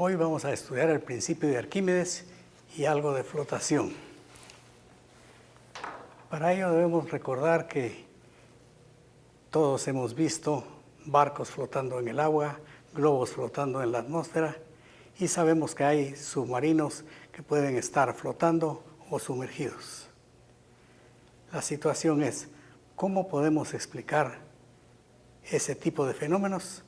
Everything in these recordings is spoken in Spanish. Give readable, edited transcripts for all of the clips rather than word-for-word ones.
Hoy vamos a estudiar el principio de Arquímedes y algo de flotación. Para ello debemos recordar que todos hemos visto barcos flotando en el agua, globos flotando en la atmósfera, y sabemos que hay submarinos que pueden estar flotando o sumergidos. La situación es, ¿cómo podemos explicar ese tipo de fenómenos?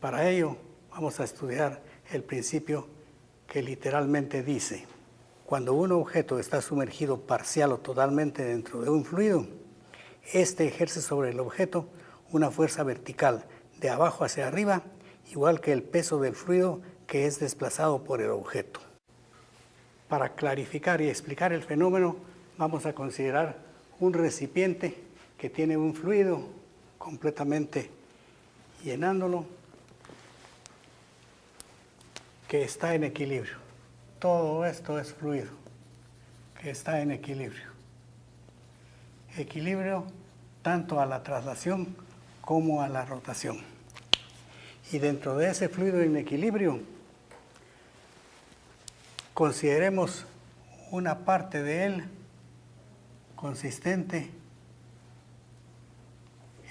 Para ello vamos a estudiar el principio que literalmente dice: cuando un objeto está sumergido parcial o totalmente dentro de un fluido, este ejerce sobre el objeto una fuerza vertical de abajo hacia arriba, igual que el peso del fluido que es desplazado por el objeto. Para clarificar y explicar el fenómeno, vamos a considerar un recipiente que tiene un fluido completamente llenándolo, que está en equilibrio. Todo esto es fluido que está en equilibrio. Equilibrio tanto a la traslación como a la rotación. Y dentro de ese fluido en equilibrio, consideremos una parte de él consistente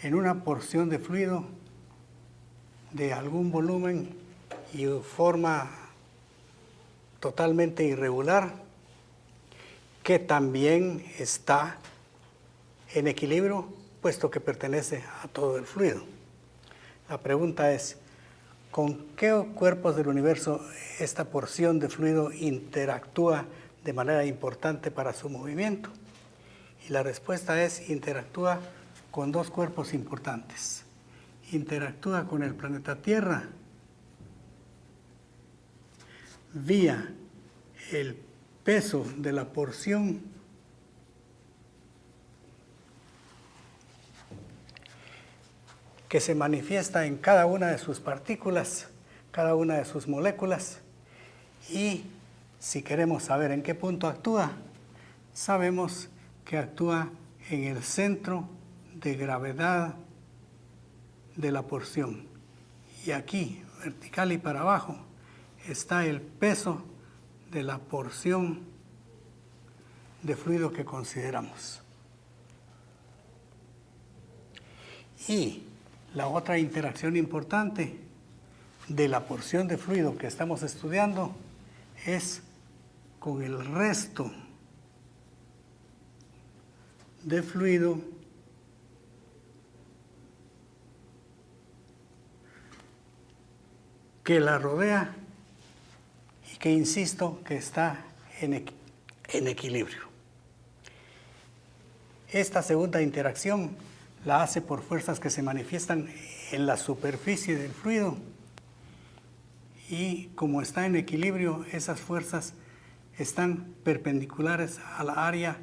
en una porción de fluido de algún volumen y forma totalmente irregular, que también está en equilibrio, puesto que pertenece a todo el fluido. La pregunta es, ¿con qué cuerpos del universo esta porción de fluido interactúa de manera importante para su movimiento? Y la respuesta es, interactúa con dos cuerpos importantes. Interactúa con el planeta Tierra vía el peso de la porción que se manifiesta en cada una de sus partículas, cada una de sus moléculas, y si queremos saber en qué punto actúa, sabemos que actúa en el centro de gravedad de la porción. Y aquí, vertical y para abajo, está el peso de la porción de fluido que consideramos. Y la otra interacción importante de la porción de fluido que estamos estudiando es con el resto de fluido que la rodea y que, insisto, que está en equilibrio. Esta segunda interacción la hace por fuerzas que se manifiestan en la superficie del fluido, y como está en equilibrio, esas fuerzas están perpendiculares a la área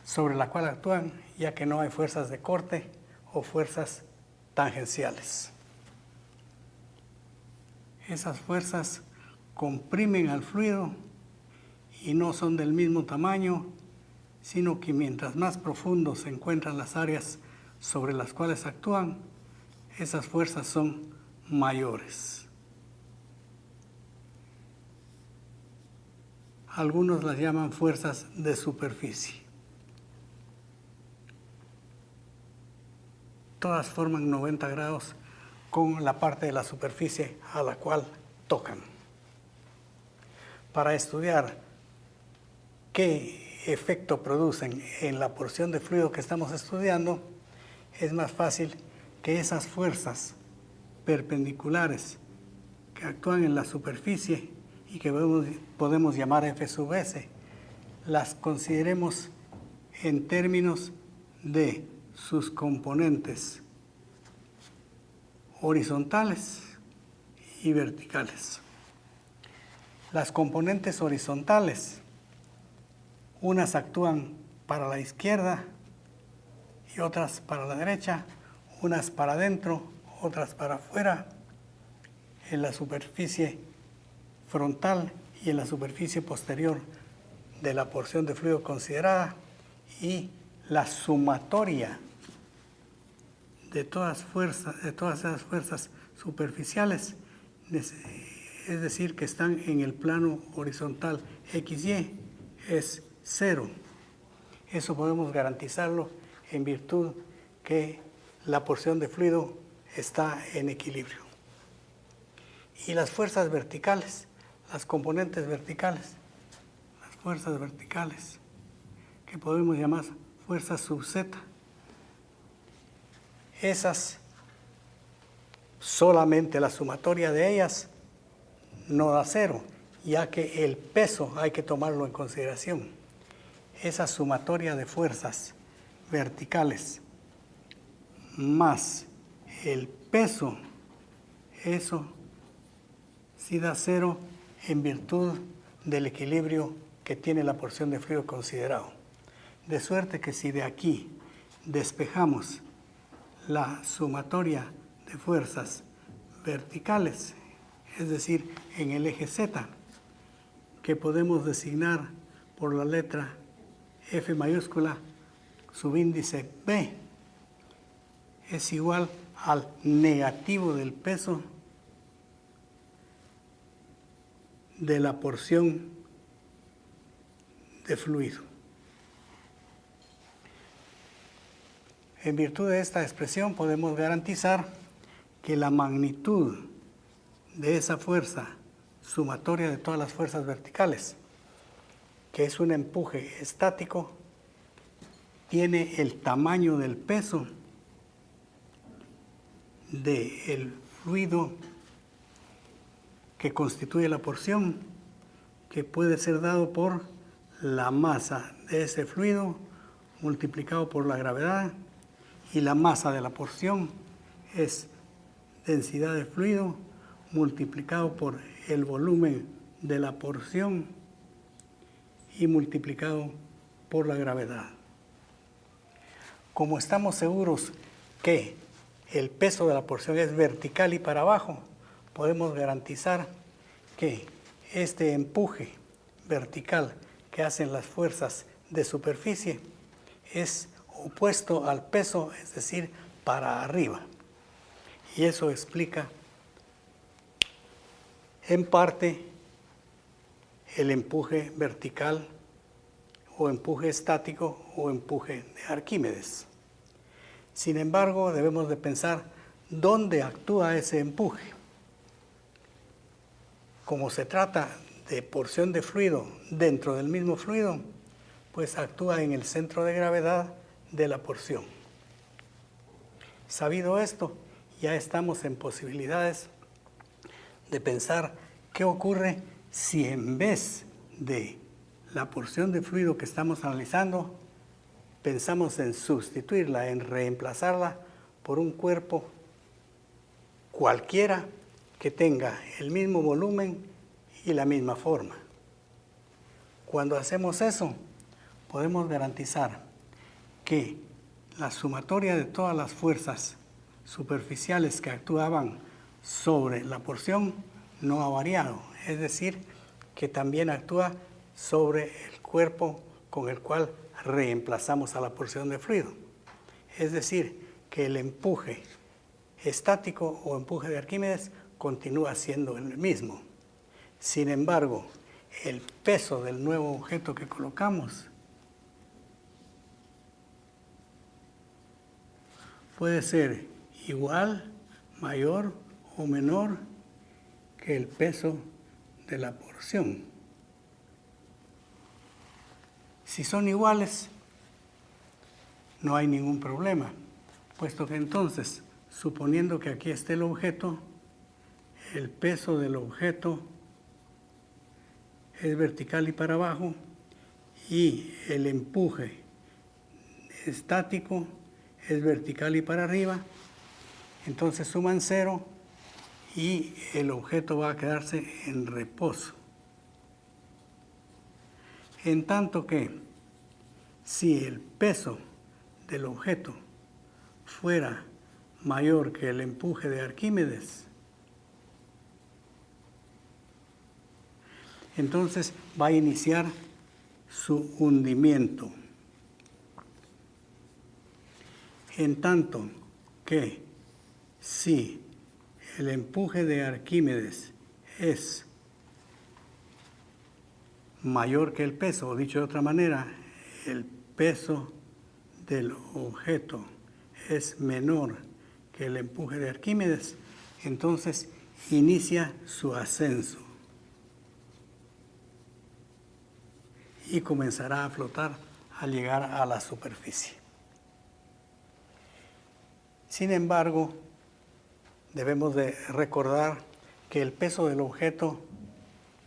sobre la cual actúan, ya que no hay fuerzas de corte o fuerzas tangenciales. Esas fuerzas comprimen al fluido y no son del mismo tamaño, sino que mientras más profundo se encuentran las áreas sobre las cuales actúan, esas fuerzas son mayores. Algunos las llaman fuerzas de superficie. Todas forman 90 grados con la parte de la superficie a la cual tocan. Para estudiar qué efecto producen en la porción de fluido que estamos estudiando, es más fácil que esas fuerzas perpendiculares que actúan en la superficie y que podemos llamar F sub S, las consideremos en términos de sus componentes horizontales y verticales. Las componentes horizontales, unas actúan para la izquierda y otras para la derecha, unas para adentro, otras para afuera, en la superficie frontal y en la superficie posterior de la porción de fluido considerada, y la sumatoria de todas esas fuerzas superficiales es decir, que están en el plano horizontal XY, es 0. Eso podemos garantizarlo en virtud que la porción de fluido está en equilibrio. Y las fuerzas verticales, las componentes verticales, las fuerzas verticales, que podemos llamar fuerzas sub Z, esas solamente la sumatoria de ellas no da 0, ya que el peso hay que tomarlo en consideración. Esa sumatoria de fuerzas verticales más el peso, eso sí da 0 en virtud del equilibrio que tiene la porción de fluido considerado. De suerte que si de aquí despejamos la sumatoria de fuerzas verticales, es decir, en el eje Z, que podemos designar por la letra F mayúscula, subíndice B, es igual al negativo del peso de la porción de fluido. En virtud de esta expresión podemos garantizar que la magnitud de esa fuerza sumatoria de todas las fuerzas verticales, que es un empuje estático, tiene el tamaño del peso del fluido que constituye la porción, que puede ser dado por la masa de ese fluido multiplicado por la gravedad, y la masa de la porción es densidad de fluido multiplicado por el volumen de la porción y multiplicado por la gravedad. Como estamos seguros que el peso de la porción es vertical y para abajo, podemos garantizar que este empuje vertical que hacen las fuerzas de superficie es opuesto al peso, es decir, para arriba. Y eso explica en parte el empuje vertical o empuje estático o empuje de Arquímedes. Sin embargo, debemos de pensar dónde actúa ese empuje. Como se trata de porción de fluido dentro del mismo fluido, pues actúa en el centro de gravedad de la porción. Sabido esto, ya estamos en posibilidades de pensar qué ocurre si en vez de la porción de fluido que estamos analizando, pensamos en sustituirla, en reemplazarla por un cuerpo cualquiera que tenga el mismo volumen y la misma forma. Cuando hacemos eso, podemos garantizar que la sumatoria de todas las fuerzas superficiales que actuaban sobre la porción no ha variado, es decir, que también actúa sobre el cuerpo con el cual reemplazamos a la porción de fluido. Es decir, que el empuje estático o empuje de Arquímedes continúa siendo el mismo. Sin embargo, el peso del nuevo objeto que colocamos puede ser igual, mayor o menor que el peso de la porción. Si son iguales, no hay ningún problema, puesto que entonces, suponiendo que aquí esté el objeto, el peso del objeto es vertical y para abajo, y el empuje estático es vertical y para arriba, entonces suman 0 y el objeto va a quedarse en reposo. En tanto que si el peso del objeto fuera mayor que el empuje de Arquímedes, entonces va a iniciar su hundimiento. En tanto que si el empuje de Arquímedes es mayor que el peso, o dicho de otra manera, el peso del objeto es menor que el empuje de Arquímedes, entonces inicia su ascenso y comenzará a flotar al llegar a la superficie. Sin embargo, debemos de recordar que el peso del objeto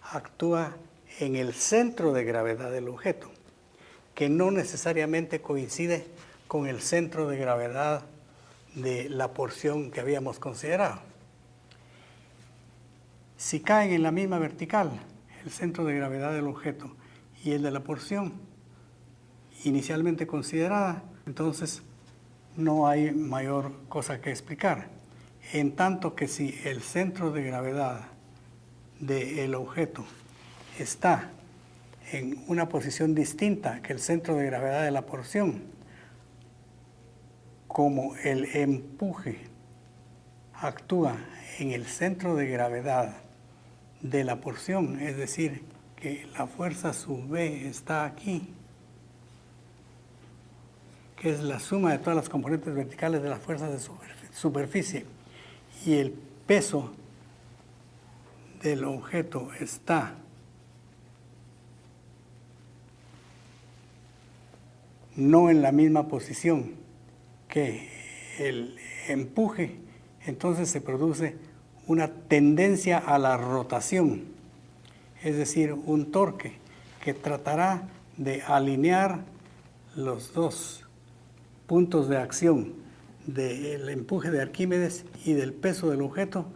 actúa en el centro de gravedad del objeto, que no necesariamente coincide con el centro de gravedad de la porción que habíamos considerado. Si caen en la misma vertical, el centro de gravedad del objeto y el de la porción inicialmente considerada, entonces no hay mayor cosa que explicar. En tanto que si el centro de gravedad del objeto está en una posición distinta que el centro de gravedad de la porción, como el empuje actúa en el centro de gravedad de la porción, es decir, que la fuerza sub B está aquí, que es la suma de todas las componentes verticales de las fuerzas de superficie, y el peso del objeto está no en la misma posición que el empuje, entonces se produce una tendencia a la rotación, es decir, un torque que tratará de alinear los dos puntos de acción del empuje de Arquímedes y del peso del objeto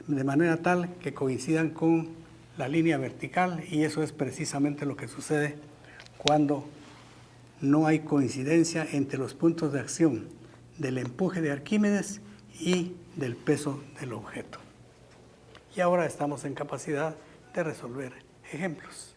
de manera tal que coincidan con la línea vertical, y eso es precisamente lo que sucede cuando no hay coincidencia entre los puntos de acción del empuje de Arquímedes y del peso del objeto. Y ahora estamos en capacidad de resolver ejemplos.